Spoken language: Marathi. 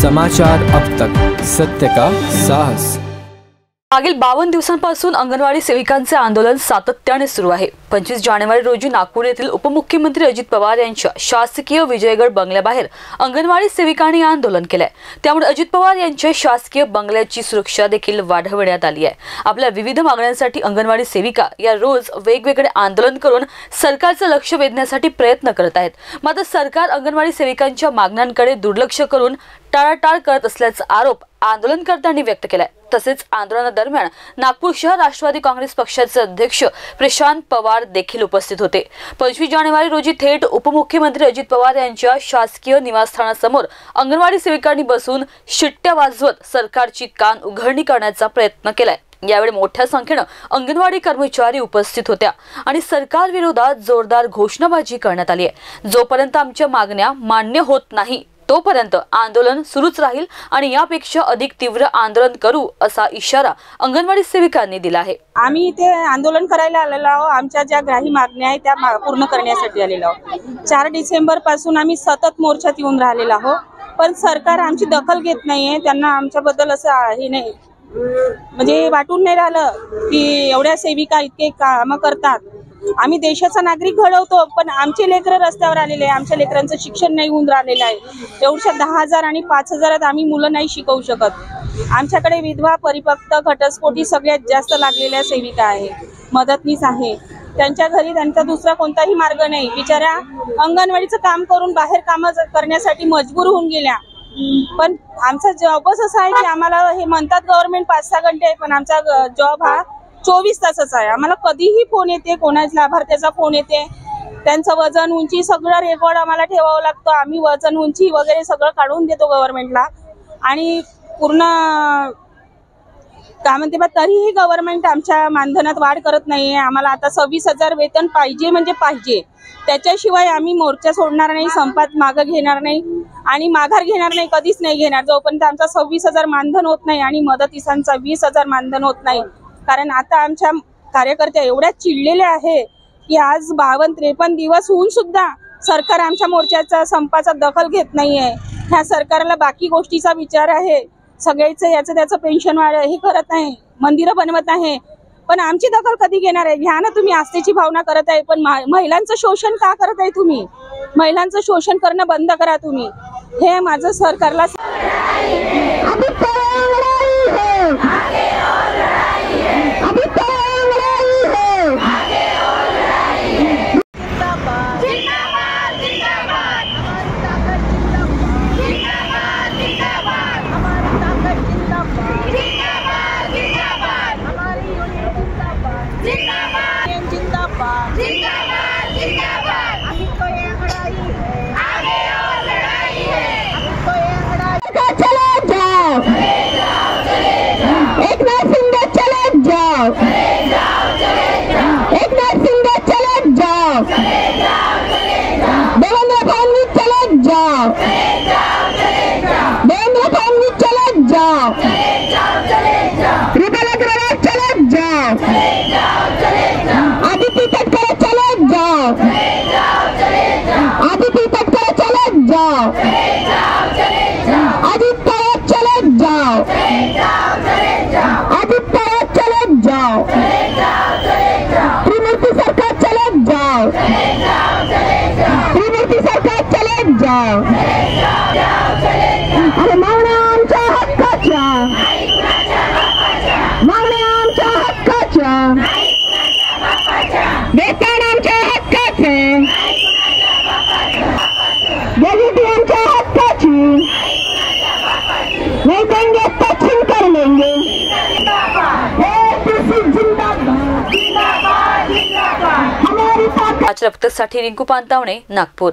समाचार अब तक, सत्य का साहस। मागील 52 दिवसांपासून अंगणवाडी सेविकांचे आंदोलन सातत्याने सुरू आहे। 25 जानेवारी रोजी नागपूर येथील उपमुख्यमंत्री अजित पवार यांच्या शासकीय विजयगड बंगल्याबाहेर अंगणवाडी सेविकांनी आंदोलन केले। त्यामुळे अजित पवार यांच्या शासकीय बंगल्याची सुरक्षा देखील वाढवण्यात आली आहे। आपल्या विविध मागण्यांसाठी अंगणवाडी सेविका या रोज वेगवेगळे आंदोलन करून सरकारचे लक्ष वेधण्यासाठी प्रयत्न करत आहेत। मात्र सरकार अंगणवाडी सेविकांच्या मागण्यांकडे दुर्लक्ष करून टाळाटाळ करत असल्याचा आरोप आंदोलनकर्त्यांनी व्यक्त केलाय। तसेच आंदोलनादरम्यान नागपूर शहर राष्ट्रवादी काँग्रेस पक्षाचे अध्यक्ष प्रशांत पवार देखील उपस्थित होते। 25 जानेवारी रोजी थेट उपमुख्यमंत्री अजित पवार यांच्या शासकीय निवासस्थानासमोर अंगणवाडी सेविकांनी बसून शिट्ट्या वाजवत सरकारची कान उघडणी करण्याचा प्रयत्न केलाय। यावेळी मोठ्या संख्येने अंगणवाडी कर्मचारी उपस्थित होत्या आणि सरकार विरोधात जोरदार घोषणाबाजी करण्यात आली आहे। जोपर्यंत आमच्या मागण्या मान्य होत नाही तोपर्यंत आंदोलन सुरूच राहील आणि यापेक्षा अधिक तीव्र आंदोलन करू असा इशारा अंगणवाडी सेविकांनी दिला आहे। आम्ही इथे आंदोलन करायला आलेलो आहोत। आमच्या ज्या ग्राही मागण्या आहेत त्या पूर्ण करण्यासाठी आलेलो आहोत। 4 डिसेंबर पासून आम्ही सतत मोर्चात येऊन राहिलेलो आहोत, पण सरकार आमची दखल घेत नाहीये। त्यांना आमच्याबद्दल असं हे नाही, म्हणजे वाटून नाही राहिलं की एवढ्या सेविका इतके काम करतात। आम्ही देशाचा नागरिक घडवतो, पण आमचे लेकरं रस्त्यावर आलेले आहे। आमच्या लेकरांचं शिक्षण नाही होऊन राहिलेलं आहे। एवढ्या 10,000 आणि 5,000 आम्ही मुलं नाही शिकवू शकत। आमच्याकडे विधवा, परिपक्व, घटस्फोटी सगळ्यात जास्त लागलेल्या सेविका आहे, मदतनीस आहे। त्यांच्या घरी त्यांचा दुसरा कोणताही मार्ग नाही। बिचाऱ्या अंगणवाडीचं काम करून बाहेर काम करण्यासाठी मजबूर होऊन गेल्या। पण आमचा जॉबच असा आहे की आम्हाला हे म्हणतात गव्हर्नमेंट 5-6 घंटे आहे, पण आमचा जॉब हा 24 तासाचा आहे। आम्हाला कधीही फोन येते, कोणाच्या लाभार्थ्याचा फोन येते, त्यांचं वजन, उंची सगळं रेकॉर्ड आम्हाला ठेवावं लागतं। आम्ही वजन, उंची वगैरे सगळं काढून देतो गव्हर्नमेंटला आणि पूर्ण काय म्हणते बा, तरीही गव्हर्नमेंट आमच्या मानधनात वाढ करत नाहीये। आम्हाला आता 26,000 वेतन पाहिजे म्हणजे पाहिजे, त्याच्याशिवाय आम्ही मोर्चा सोडणार नाही, संपात मागं घेणार नाही आणि माघार घेणार नाही, कधीच नाही घेणार जोपर्यंत आमचा 26,000 मानधन होत नाही आणि मदतीसांचा 20,000 मानधन होत नाही। कारण आता आमच्या कार्यकर्त्या एवढ्या चिडलेल्या आहे की आज 52-53 दिवस होऊन सुद्धा सरकार आमच्या मोर्चाचा संपाचा दखल घेत नाहीये। ह्या सरकारला बाकी गोष्टीचा विचार आहे, सगळ्याचं याचं त्याचं पेन्शन वाढ हे करत आहे, मंदिरं बनवत आहे, पण आमची दखल कधी घेणार आहे? घ्या ना तुम्ही, आस्थेची भावना करत आहे, पण महिलांचं शोषण का करत आहे तुम्ही? महिलांचं शोषण करणं बंद करा तुम्ही, हे माझं सरकारला साठी रिंकू पांतावणे, नागपूर।